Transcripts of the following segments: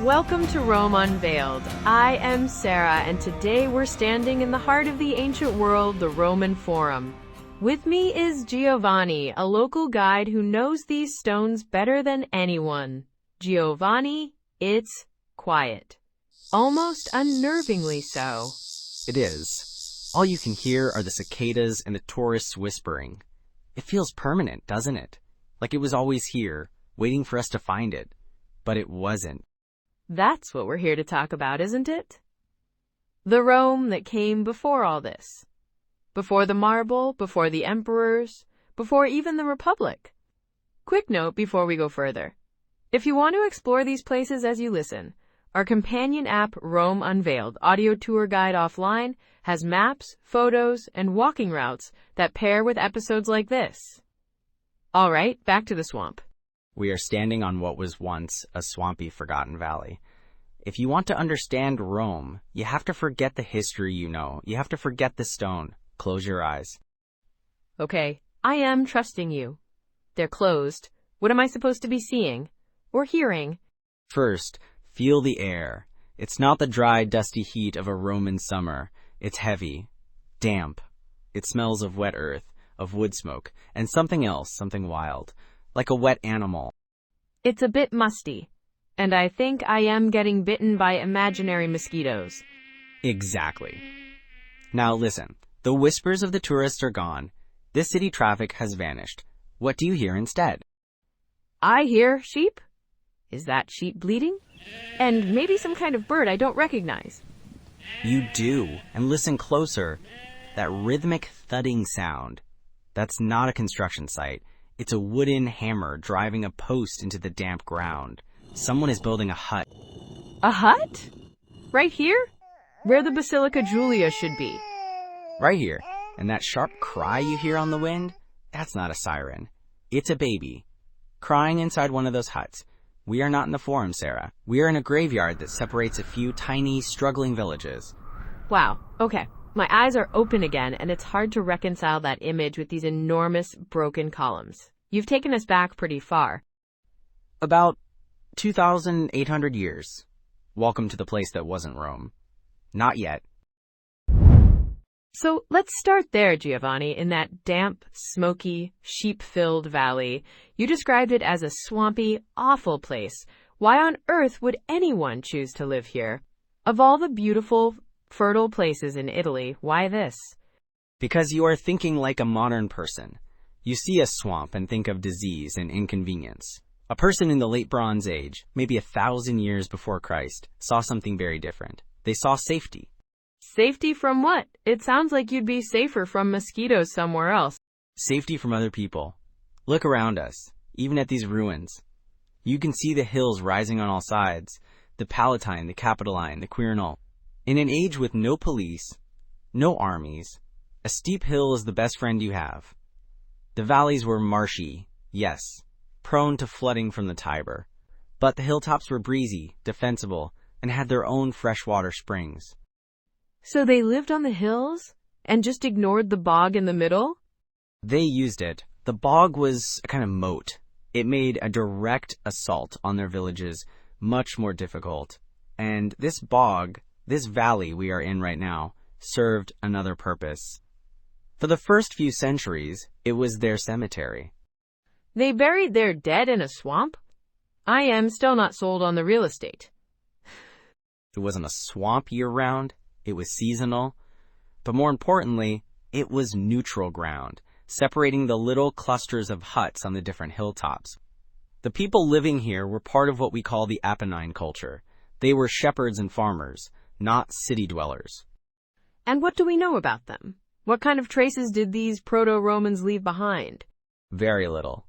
Welcome to Rome Unveiled. I am Sarah, and today we're standing in the heart of the ancient world, the Roman Forum. With me is Giovanni, a local guide who knows these stones better than anyone. Giovanni, it's quiet. Almost unnervingly so. It is. All you can hear are the cicadas and the tourists whispering. It feels permanent, doesn't it? Like it was always here, waiting for us to find it. But it wasn't. That's what we're here to talk about, isn't it? The Rome that came before all this. Before the marble, before the emperors, before even the Republic. Quick note before we go further. If you want to explore these places as you listen, our companion app, Rome Unveiled, audio tour guide offline, has maps, photos, and walking routes that pair with episodes like this. All right, back to the swamp. We are standing on what was once a swampy, forgotten valley. If you want to understand Rome, you have to forget the history you know. You have to forget the stone. Close your eyes. Okay, I am trusting you. They're closed. What am I supposed to be seeing? Or hearing? First, feel the air. It's not the dry, dusty heat of a Roman summer. It's heavy, damp. It smells of wet earth, of wood smoke, and something else, something wild. Like a wet animal. It's a bit musty, and I think I am getting bitten by imaginary mosquitoes. Exactly. Now listen, the whispers of the tourists are gone. This city traffic has vanished. What do you hear instead? I hear sheep. Is that sheep bleating? And maybe some kind of bird I don't recognize. You do, and listen closer. That rhythmic thudding sound. That's not a construction site. It's a wooden hammer driving a post into the damp ground. Someone is building a hut. A hut? Right here? Where the Basilica Julia should be. Right here. And that sharp cry you hear on the wind? That's not a siren. It's a baby. Crying inside one of those huts. We are not in the Forum, Sarah. We are in a graveyard that separates a few tiny, struggling villages. Wow. Okay. My eyes are open again, and it's hard to reconcile that image with these enormous, broken columns. You've taken us back pretty far. About 2,800 years. Welcome to the place that wasn't Rome. Not yet. So let's start there, Giovanni, in that damp, smoky, sheep-filled valley. You described it as a swampy, awful place. Why on earth would anyone choose to live here? Of all the beautiful, fertile places in Italy, why this? Because you are thinking like a modern person. You see a swamp and think of disease and inconvenience. A person in the late Bronze Age, maybe 1,000 years before Christ, saw something very different. They saw safety. Safety from what? It sounds like you'd be safer from mosquitoes somewhere else. Safety from other people. Look around us, even at these ruins. You can see the hills rising on all sides, the Palatine, the Capitoline, the Quirinal. In an age with no police, no armies, a steep hill is the best friend you have. The valleys were marshy, yes, prone to flooding from the Tiber. But the hilltops were breezy, defensible, and had their own freshwater springs. So they lived on the hills and just ignored the bog in the middle? They used it. The bog was a kind of moat. It made a direct assault on their villages much more difficult. And this bog, this valley we are in right now, served another purpose. For the first few centuries, it was their cemetery. They buried their dead in a swamp? I am still not sold on the real estate. It wasn't a swamp year-round. It was seasonal. But more importantly, it was neutral ground, separating the little clusters of huts on the different hilltops. The people living here were part of what we call the Apennine culture. They were shepherds and farmers, not city dwellers. And what do we know about them? What kind of traces did these proto-Romans leave behind? Very little.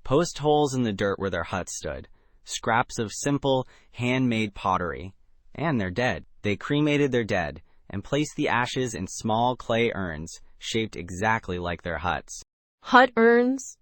Post holes in the dirt where their huts stood, scraps of simple, handmade pottery, and their dead. They cremated their dead and placed the ashes in small clay urns shaped exactly like their huts. Hut urns?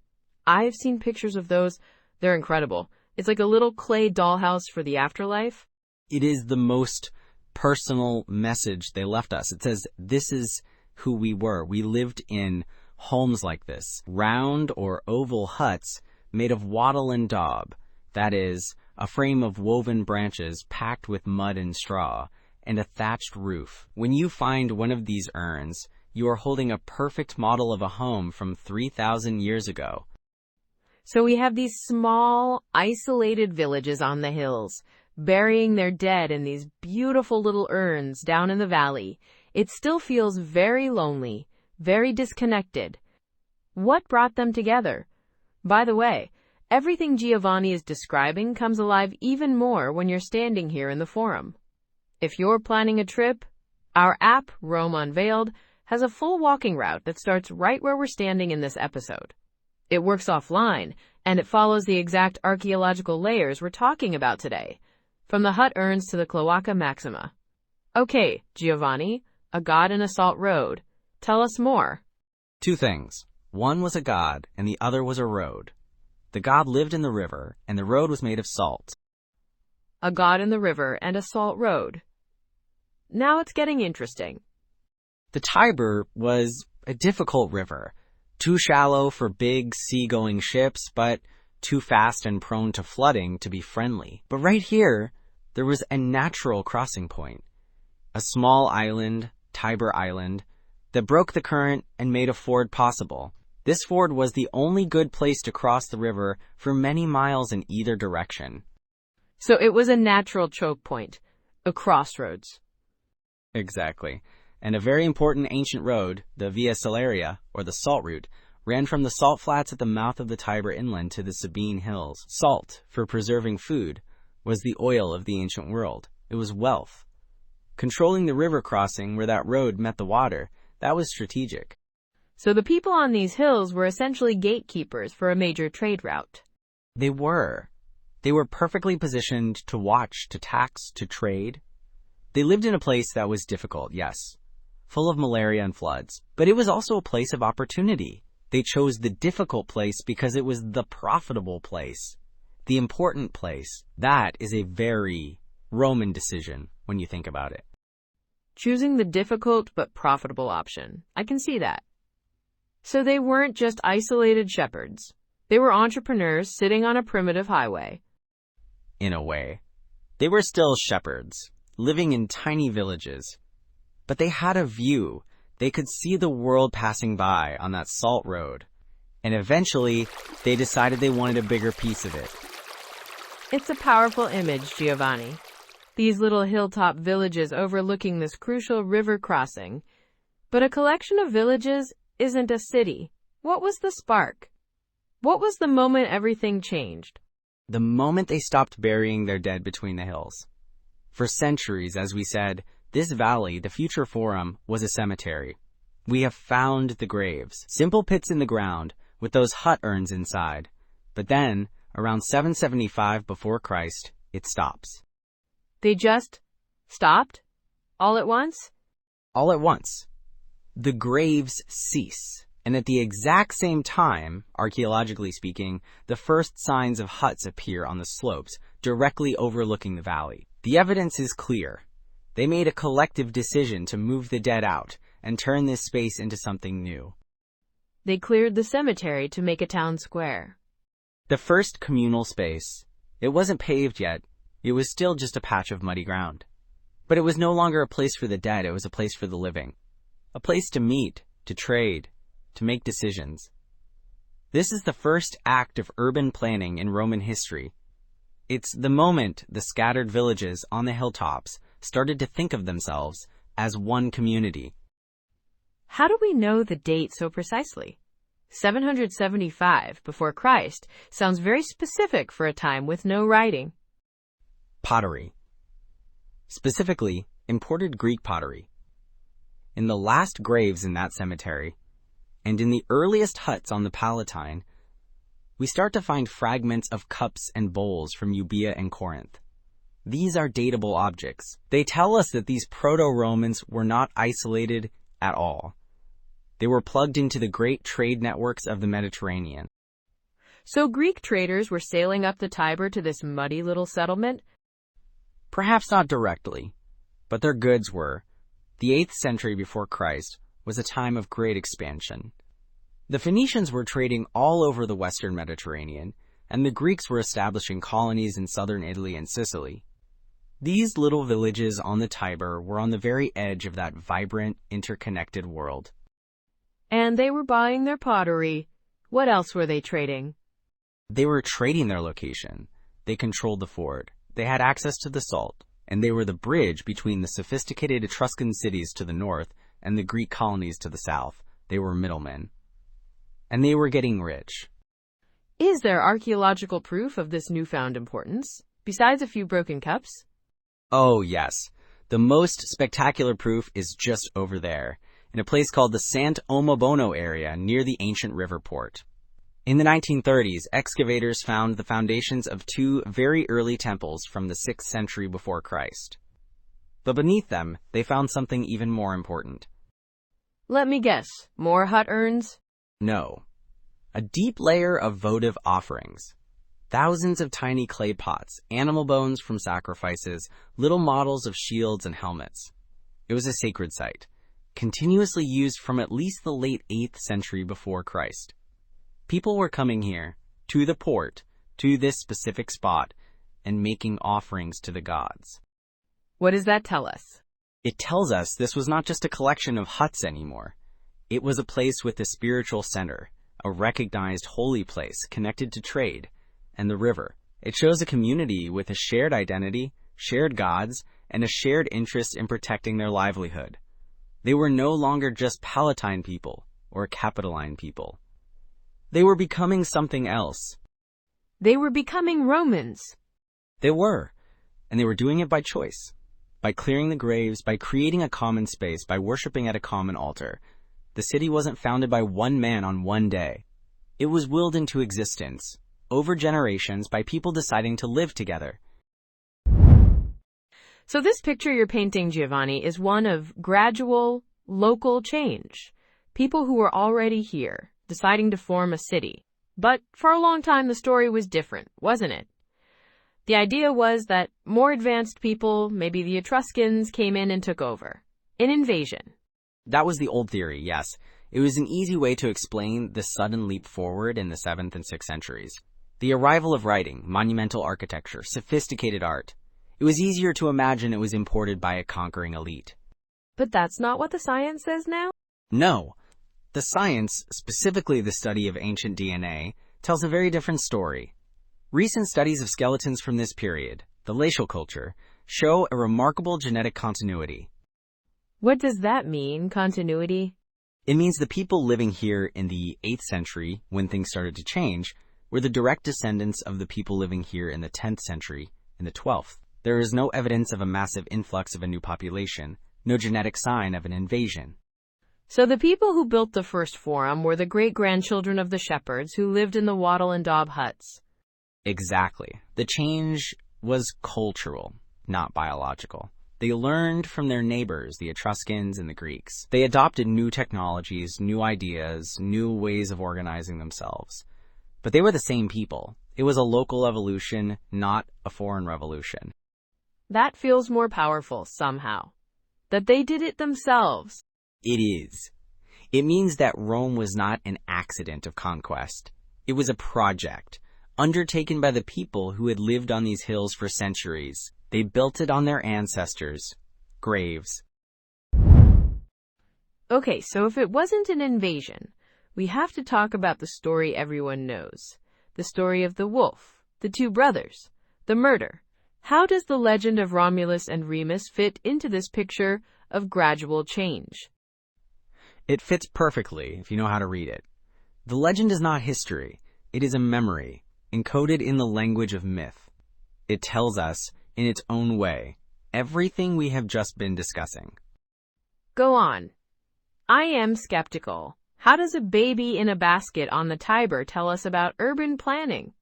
I've seen pictures of those. They're incredible. It's like a little clay dollhouse for the afterlife. It is the most personal message they left us. It says, this is who we were. We lived in homes like this, round or oval huts made of wattle and daub, that is, a frame of woven branches packed with mud and straw, and a thatched roof. When you find one of these urns, you are holding a perfect model of a home from 3,000 years ago. So we have these small, isolated villages on the hills, burying their dead in these beautiful little urns down in the valley. It still feels very lonely, very disconnected. What brought them together? By the way, everything Giovanni is describing comes alive even more when you're standing here in the forum. If you're planning a trip, our app, Rome Unveiled, has a full walking route that starts right where we're standing in this episode. It works offline, and it follows the exact archaeological layers we're talking about today, from the hut urns to the Cloaca Maxima. Okay, Giovanni, a god and a salt road. Tell us more. 2 things. One was a god, and the other was a road. The god lived in the river, and the road was made of salt. A god in the river and a salt road. Now it's getting interesting. The Tiber was a difficult river, too shallow for big sea-going ships, but too fast and prone to flooding to be friendly. But right here, there was a natural crossing point, a small island, Tiber Island, that broke the current and made a ford possible. This ford was the only good place to cross the river for many miles in either direction. So it was a natural choke point, a crossroads. Exactly. And a very important ancient road, the Via Salaria, or the Salt Route, ran from the salt flats at the mouth of the Tiber inland to the Sabine Hills. Salt, for preserving food, was the oil of the ancient world. It was wealth. Controlling the river crossing where that road met the water, that was strategic. So the people on these hills were essentially gatekeepers for a major trade route. They were. They were perfectly positioned to watch, to tax, to trade. They lived in a place that was difficult, yes, full of malaria and floods, but it was also a place of opportunity. They chose the difficult place because it was the profitable place, the important place. That is a very Roman decision when you think about it. Choosing the difficult but profitable option. I can see that. So they weren't just isolated shepherds. They were entrepreneurs sitting on a primitive highway. In a way. They were still shepherds, living in tiny villages. But they had a view. They could see the world passing by on that salt road. And eventually, they decided they wanted a bigger piece of it. It's a powerful image, Giovanni. These little hilltop villages overlooking this crucial river crossing. But a collection of villages isn't a city. What was the spark? What was the moment everything changed? The moment they stopped burying their dead between the hills. For centuries, as we said, this valley, the future forum, was a cemetery. We have found the graves, simple pits in the ground with those hut urns inside. But then, around 775 before Christ, it stops. They just stopped? All at once? All at once. The graves cease. And at the exact same time, archaeologically speaking, the first signs of huts appear on the slopes, directly overlooking the valley. The evidence is clear. They made a collective decision to move the dead out and turn this space into something new. They cleared the cemetery to make a town square. The first communal space. It wasn't paved yet. It was still just a patch of muddy ground. But it was no longer a place for the dead. It was a place for the living. A place to meet, to trade, to make decisions. This is the first act of urban planning in Roman history. It's the moment the scattered villages on the hilltops started to think of themselves as one community. How do we know the date so precisely? 775 before Christ sounds very specific for a time with no writing. Pottery. Specifically, imported Greek pottery. In the last graves in that cemetery, and in the earliest huts on the Palatine, we start to find fragments of cups and bowls from Euboea and Corinth. These are datable objects. They tell us that these proto-Romans were not isolated at all. They were plugged into the great trade networks of the Mediterranean. So Greek traders were sailing up the Tiber to this muddy little settlement? Perhaps not directly, but their goods were. The 8th century before Christ was a time of great expansion. The Phoenicians were trading all over the Western Mediterranean, and the Greeks were establishing colonies in southern Italy and Sicily. These little villages on the Tiber were on the very edge of that vibrant, interconnected world. And they were buying their pottery. What else were they trading? They were trading their location. They controlled the ford. They had access to the salt, and they were the bridge between the sophisticated Etruscan cities to the north and the Greek colonies to the south. They were middlemen. And they were getting rich. Is there archaeological proof of this newfound importance, besides a few broken cups? Oh, yes. The most spectacular proof is just over there, in a place called the Sant'Omobono area near the ancient river port. In the 1930s, excavators found the foundations of two very early temples from the 6th century before Christ. But beneath them, they found something even more important. Let me guess, more hut urns? No. A deep layer of votive offerings. Thousands of tiny clay pots, animal bones from sacrifices, little models of shields and helmets. It was a sacred site, continuously used from at least the late 8th century before Christ. People were coming here, to the port, to this specific spot, and making offerings to the gods. What does that tell us? It tells us this was not just a collection of huts anymore. It was a place with a spiritual center, a recognized holy place connected to trade and the river. It shows a community with a shared identity, shared gods, and a shared interest in protecting their livelihood. They were no longer just Palatine people or Capitoline people. They were becoming something else. They were becoming Romans. They were, and they were doing it by choice, by clearing the graves, by creating a common space, by worshiping at a common altar. The city wasn't founded by one man on one day. It was willed into existence, over generations, by people deciding to live together. So this picture you're painting, Giovanni, is one of gradual, local change. People who were already here, deciding to form a city. But for a long time, the story was different, wasn't it? The idea was that more advanced people, maybe the Etruscans, came in and took over. An invasion. That was the old theory, yes. It was an easy way to explain the sudden leap forward in the 7th and 6th centuries. The arrival of writing, monumental architecture, sophisticated art. It was easier to imagine it was imported by a conquering elite. But that's not what the science says now? No. The science, specifically the study of ancient DNA, tells a very different story. Recent studies of skeletons from this period, the glacial culture, show a remarkable genetic continuity. What does that mean, continuity? It means the people living here in the 8th century, when things started to change, were the direct descendants of the people living here in the 10th century and the 12th. There is no evidence of a massive influx of a new population, no genetic sign of an invasion. So the people who built the first forum were the great-grandchildren of the shepherds who lived in the wattle and daub huts. Exactly. The change was cultural, not biological. They learned from their neighbors, the Etruscans and the Greeks. They adopted new technologies, new ideas, new ways of organizing themselves. But they were the same people. It was a local evolution, not a foreign revolution. That feels more powerful, somehow. That they did it themselves. It is. It means that Rome was not an accident of conquest. It was a project, undertaken by the people who had lived on these hills for centuries. They built it on their ancestors' graves. Okay, so if it wasn't an invasion, we have to talk about the story everyone knows. The story of the wolf, the two brothers, the murder. How does the legend of Romulus and Remus fit into this picture of gradual change? It fits perfectly if you know how to read it. The legend is not history. It is a memory, encoded in the language of myth. It tells us, in its own way, everything we have just been discussing. Go on. I am skeptical. How does a baby in a basket on the Tiber tell us about urban planning?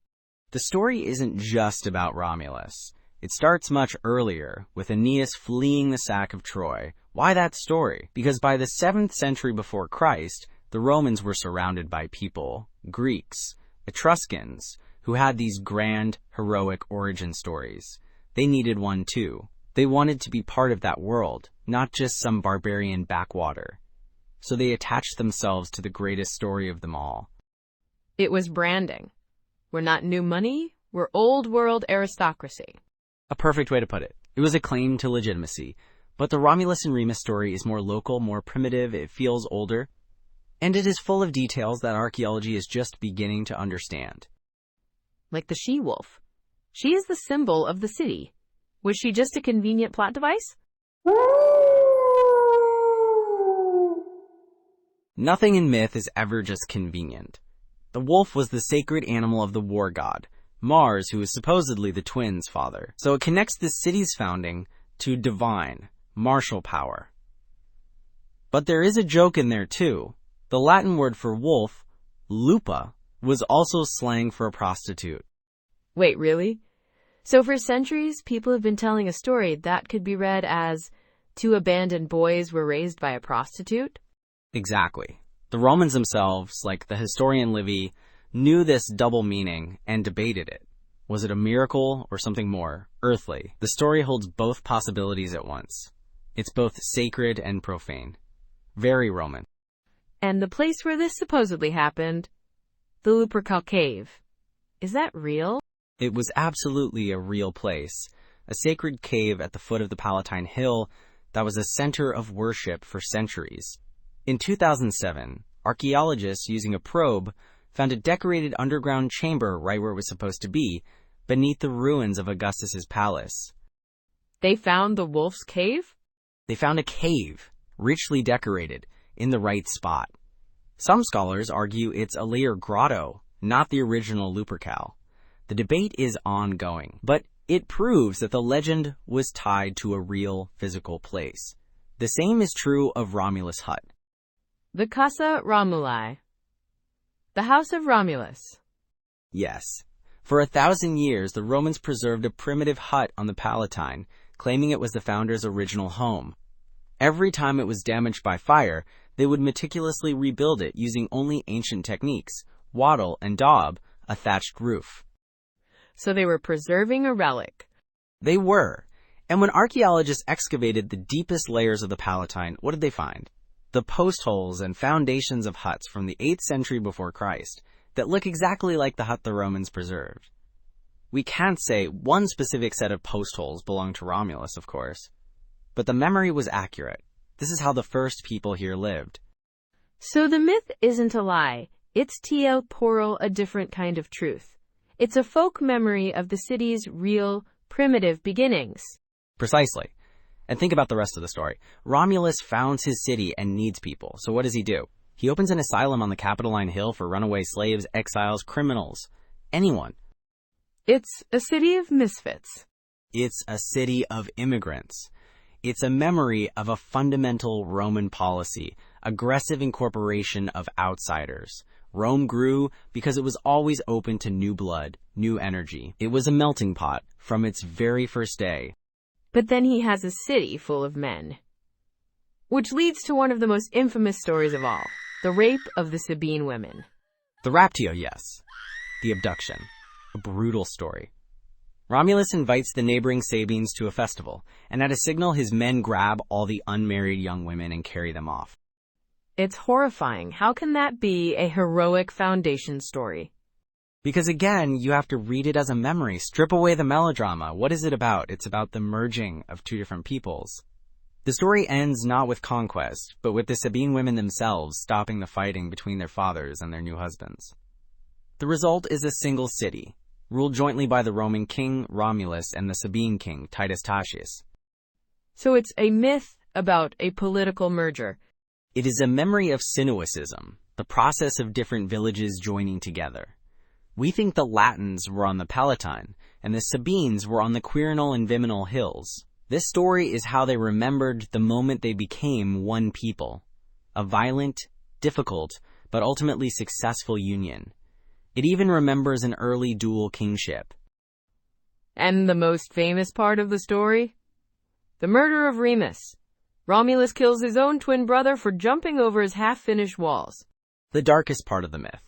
The story isn't just about Romulus. It starts much earlier, with Aeneas fleeing the sack of Troy. Why that story? Because by the 7th century before Christ, the Romans were surrounded by people, Greeks, Etruscans, who had these grand, heroic origin stories. They needed one too. They wanted to be part of that world, not just some barbarian backwater. So they attached themselves to the greatest story of them all. It was branding. We're not new money, we're old world aristocracy. A perfect way to put it. It was a claim to legitimacy. But the Romulus and Remus story is more local, more primitive, it feels older, and it is full of details that archaeology is just beginning to understand. Like the she-wolf. She is the symbol of the city. Was she just a convenient plot device? Nothing in myth is ever just convenient. The wolf was the sacred animal of the war god, Mars, who is supposedly the twins' father. So it connects the city's founding to divine, martial power. But there is a joke in there too. The Latin word for wolf, lupa, was also slang for a prostitute. Wait, really? So for centuries, people have been telling a story that could be read as, two abandoned boys were raised by a prostitute? Exactly. The Romans themselves, like the historian Livy, knew this double meaning and debated it. Was it a miracle or something more earthly? The story holds both possibilities at once. It's both sacred and profane. Very Roman. And the place where this supposedly happened, the Lupercal Cave. Is that real? It was absolutely a real place. A sacred cave at the foot of the Palatine Hill that was a center of worship for centuries. In 2007, archaeologists using a probe found a decorated underground chamber right where it was supposed to be, beneath the ruins of Augustus's palace. They found the wolf's cave? They found a cave, richly decorated, in the right spot. Some scholars argue it's a later grotto, not the original Lupercal. The debate is ongoing, but it proves that the legend was tied to a real physical place. The same is true of Romulus' hut. The Casa Romuli. The House of Romulus. Yes. For 1,000 years, the Romans preserved a primitive hut on the Palatine, claiming it was the founders' original home. Every time it was damaged by fire, they would meticulously rebuild it using only ancient techniques, wattle and daub, a thatched roof. So they were preserving a relic. They were. And when archaeologists excavated the deepest layers of the Palatine, what did they find? The post holes and foundations of huts from the 8th century before Christ that look exactly like the hut the Romans preserved. We can't say one specific set of post holes belonged to Romulus, of course, but the memory was accurate. This is how the first people here lived. So the myth isn't a lie. It's temporal, a different kind of truth. It's a folk memory of the city's real, primitive beginnings. Precisely. And think about the rest of the story. Romulus founds his city and needs people. So what does he do? He opens an asylum on the Capitoline Hill for runaway slaves, exiles, criminals, anyone. It's a city of misfits. It's a city of immigrants. It's a memory of a fundamental Roman policy, aggressive incorporation of outsiders. Rome grew because it was always open to new blood, new energy. It was a melting pot from its very first day. But then he has a city full of men. Which leads to one of the most infamous stories of all, the rape of the Sabine women. The raptio, yes. The abduction. A brutal story. Romulus invites the neighboring Sabines to a festival, and at a signal his men grab all the unmarried young women and carry them off. It's horrifying. How can that be a heroic foundation story? Because again, you have to read it as a memory. Strip away the melodrama. What is it about? It's about the merging of two different peoples. The story ends not with conquest, but with the Sabine women themselves stopping the fighting between their fathers and their new husbands. The result is a single city, ruled jointly by the Roman king Romulus and the Sabine king Titus Tatius. So it's a myth about a political merger. It is a memory of sinuousism, the process of different villages joining together. We think the Latins were on the Palatine, and the Sabines were on the Quirinal and Viminal hills. This story is how they remembered the moment they became one people. A violent, difficult, but ultimately successful union. It even remembers an early dual kingship. And the most famous part of the story? The murder of Remus. Romulus kills his own twin brother for jumping over his half-finished walls. The darkest part of the myth.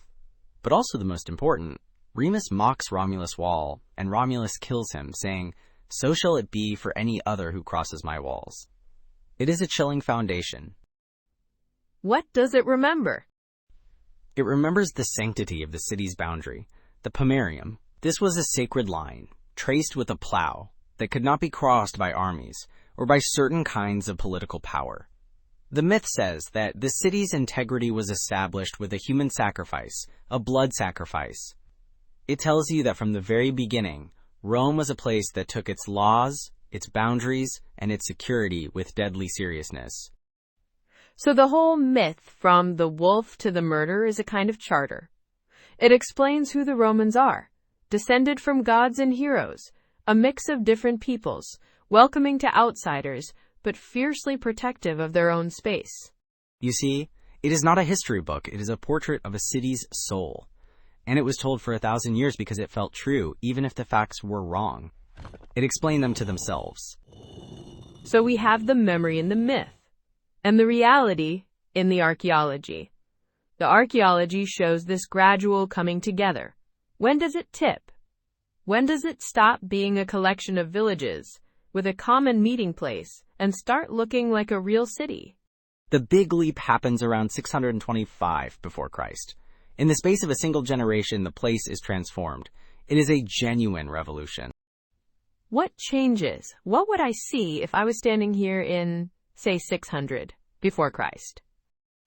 But also the most important, Remus mocks Romulus' wall, and Romulus kills him, saying, "So shall it be for any other who crosses my walls." It is a chilling foundation. What does it remember? It remembers the sanctity of the city's boundary, the pomerium. This was a sacred line, traced with a plow, that could not be crossed by armies or by certain kinds of political power. The myth says that the city's integrity was established with a human sacrifice, a blood sacrifice. It tells you that from the very beginning, Rome was a place that took its laws, its boundaries, and its security with deadly seriousness. So the whole myth, from the wolf to the murder, is a kind of charter. It explains who the Romans are, descended from gods and heroes, a mix of different peoples, welcoming to outsiders, but fiercely protective of their own space. You see, it is not a history book, it is a portrait of a city's soul. And it was told for 1,000 years because it felt true, even if the facts were wrong. It explained them to themselves. So we have the memory in the myth, and the reality in the archaeology. The archaeology shows this gradual coming together. When does it tip? When does it stop being a collection of villages with a common meeting place and start looking like a real city? The big leap happens around 625 before Christ. In the space of a single generation, the place is transformed. It is a genuine revolution. What changes? What would I see if I was standing here in, say, 600 before Christ?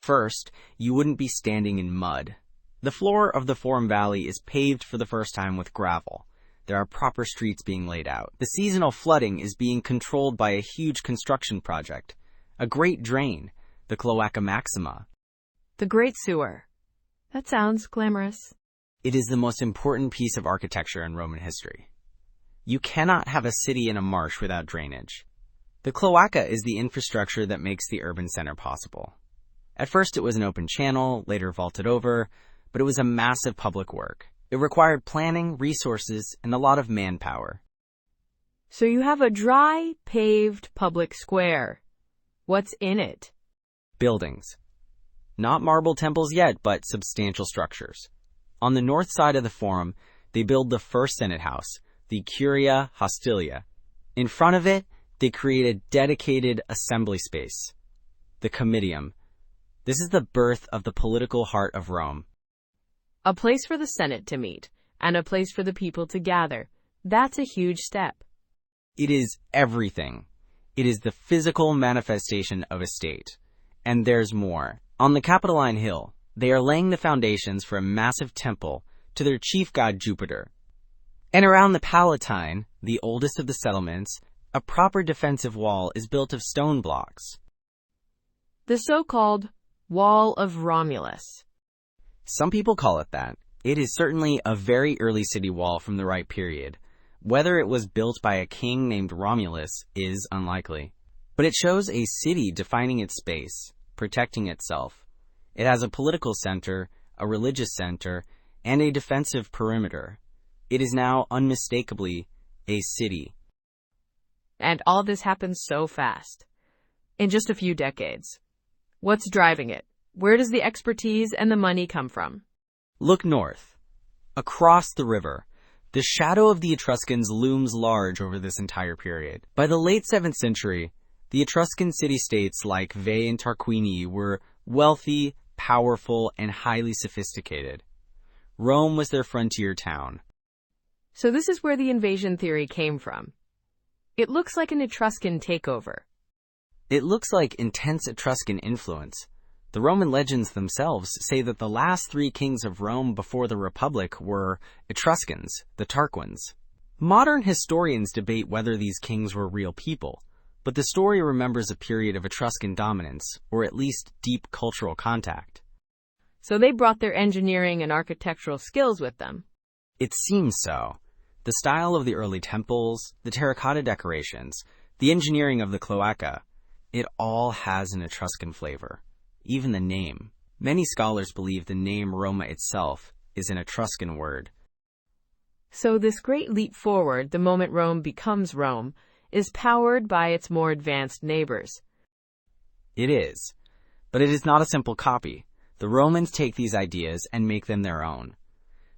First, you wouldn't be standing in mud. The floor of the Forum Valley is paved for the first time with gravel. There are proper streets being laid out. The seasonal flooding is being controlled by a huge construction project. A great drain, the Cloaca Maxima. The Great Sewer. That sounds glamorous. It is the most important piece of architecture in Roman history. You cannot have a city in a marsh without drainage. The cloaca is the infrastructure that makes the urban center possible. At first it was an open channel, later vaulted over, but it was a massive public work. It required planning, resources, and a lot of manpower. So you have a dry, paved public square. What's in it? Buildings. Not marble temples yet, but substantial structures. On the north side of the Forum, they build the first Senate house, the Curia Hostilia. In front of it, they create a dedicated assembly space, the Comitium. This is the birth of the political heart of Rome. A place for the Senate to meet, and a place for the people to gather. That's a huge step. It is everything. It is the physical manifestation of a state. And there's more. On the Capitoline Hill, they are laying the foundations for a massive temple to their chief god Jupiter. And around the Palatine, the oldest of the settlements, a proper defensive wall is built of stone blocks. The so-called Wall of Romulus. Some people call it that. It is certainly a very early city wall from the right period. Whether it was built by a king named Romulus is unlikely. But it shows a city defining its space, protecting itself. It has a political center, a religious center, and a defensive perimeter. It is now unmistakably a city. And all this happens so fast. In just a few decades. What's driving it? Where does the expertise and the money come from? Look north. Across the river, the shadow of the Etruscans looms large over this entire period. By the late 7th century, the Etruscan city-states like Veii and Tarquinii were wealthy, powerful, and highly sophisticated. Rome was their frontier town. So this is where the invasion theory came from. It looks like an Etruscan takeover. It looks like intense Etruscan influence. The Roman legends themselves say that the last 3 kings of Rome before the Republic were Etruscans, the Tarquins. Modern historians debate whether these kings were real people, but the story remembers a period of Etruscan dominance, or at least deep cultural contact. So they brought their engineering and architectural skills with them. It seems so. The style of the early temples, the terracotta decorations, the engineering of the cloaca, it all has an Etruscan flavor. Even the name. Many scholars believe the name Roma itself is an Etruscan word. So this great leap forward, the moment Rome becomes Rome, is powered by its more advanced neighbors. It is. But it is not a simple copy. The Romans take these ideas and make them their own.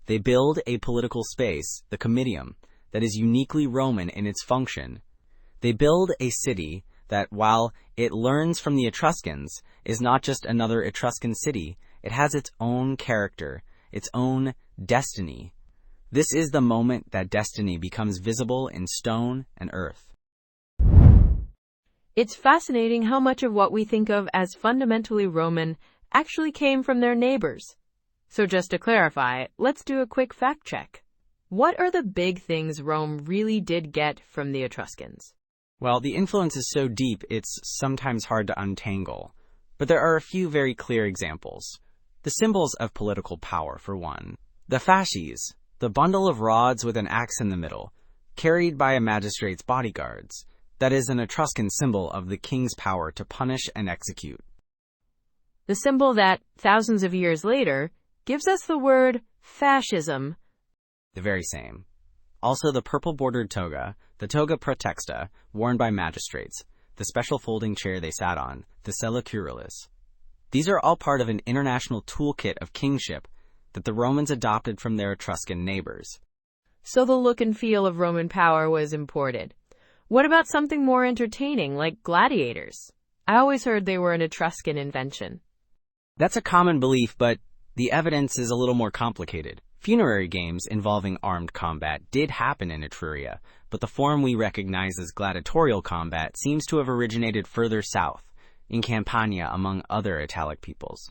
They build a political space, the Comitium, that is uniquely Roman in its function. They build a city that, while it learns from the Etruscans, is not just another Etruscan city. It has its own character, its own destiny. This is the moment that destiny becomes visible in stone and earth. It's fascinating how much of what we think of as fundamentally Roman actually came from their neighbors. So just to clarify, let's do a quick fact check. What are the big things Rome really did get from the Etruscans? Well, the influence is so deep, it's sometimes hard to untangle. But there are a few very clear examples. The symbols of political power, for one. The fasces, the bundle of rods with an axe in the middle, carried by a magistrate's bodyguards. That is an Etruscan symbol of the king's power to punish and execute. The symbol that, thousands of years later, gives us the word fascism. The very same. Also the purple-bordered toga, the toga praetexta, worn by magistrates, the special folding chair they sat on, the sella curalis. These are all part of an international toolkit of kingship that the Romans adopted from their Etruscan neighbors. So the look and feel of Roman power was imported. What about something more entertaining, like gladiators? I always heard they were an Etruscan invention. That's a common belief, but the evidence is a little more complicated. Funerary games involving armed combat did happen in Etruria, but the form we recognize as gladiatorial combat seems to have originated further south, in Campania among other Italic peoples.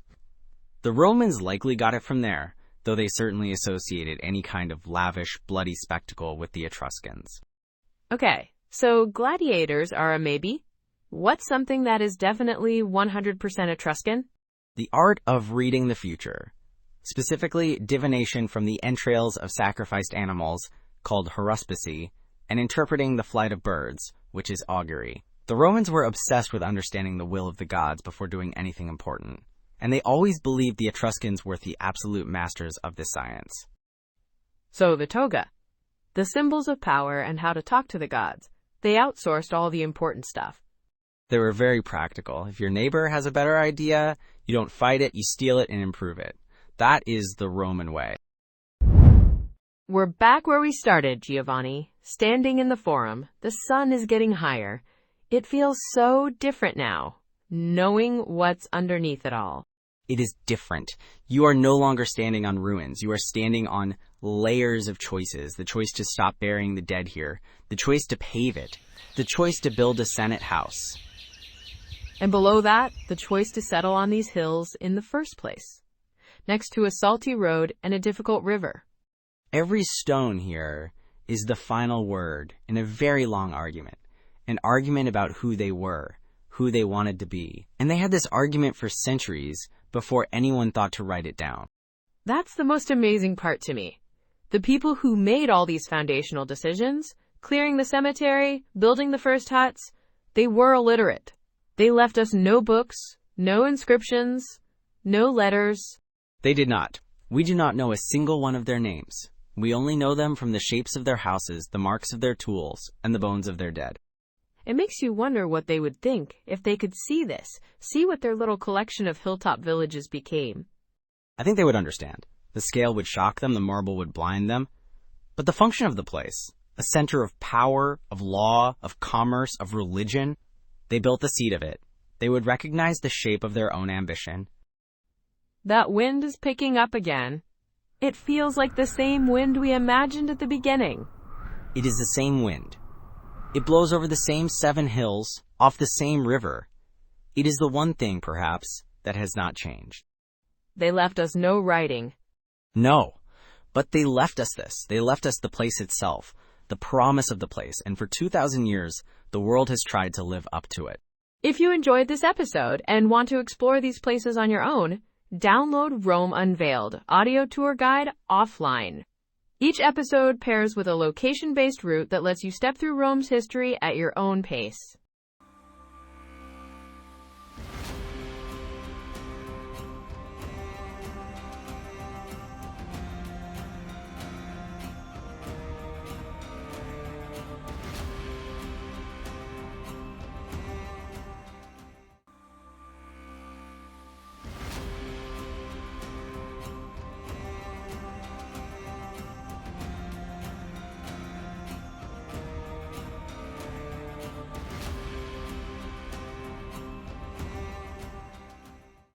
The Romans likely got it from there, though they certainly associated any kind of lavish, bloody spectacle with the Etruscans. Okay, so gladiators are a maybe. What's something that is definitely 100% Etruscan? The art of reading the future. Specifically, divination from the entrails of sacrificed animals, called haruspicy, and interpreting the flight of birds, which is augury. The Romans were obsessed with understanding the will of the gods before doing anything important, and they always believed the Etruscans were the absolute masters of this science. So the toga, the symbols of power and how to talk to the gods, they outsourced all the important stuff. They were very practical. If your neighbor has a better idea, you don't fight it, you steal it and improve it. That is the Roman way. We're back where we started, Giovanni. Standing in the forum, the sun is getting higher. It feels so different now, knowing what's underneath it all. It is different. You are no longer standing on ruins. You are standing on layers of choices. The choice to stop burying the dead here. The choice to pave it. The choice to build a Senate house. And below that, the choice to settle on these hills in the first place, next to a salty road and a difficult river. Every stone here is the final word in a very long argument. An argument about who they were, who they wanted to be. And they had this argument for centuries before anyone thought to write it down. That's the most amazing part to me. The people who made all these foundational decisions, clearing the cemetery, building the first huts, they were illiterate. They left us no books, no inscriptions, no letters. They did not. We do not know a single one of their names. We only know them from the shapes of their houses, the marks of their tools, and the bones of their dead. It makes you wonder what they would think if they could see this, see what their little collection of hilltop villages became. I think they would understand. The scale would shock them, the marble would blind them. But the function of the place, a center of power, of law, of commerce, of religion, they built the seat of it. They would recognize the shape of their own ambition. That wind is picking up again. It feels like the same wind we imagined at the beginning. It is the same wind. It blows over the same 7 hills, off the same river. It is the one thing, perhaps, that has not changed. They left us no writing. No, but they left us this. They left us the place itself, the promise of the place, and for 2,000 years, the world has tried to live up to it. If you enjoyed this episode and want to explore these places on your own, download Rome Unveiled, audio tour guide offline. Each episode pairs with a location-based route that lets you step through Rome's history at your own pace.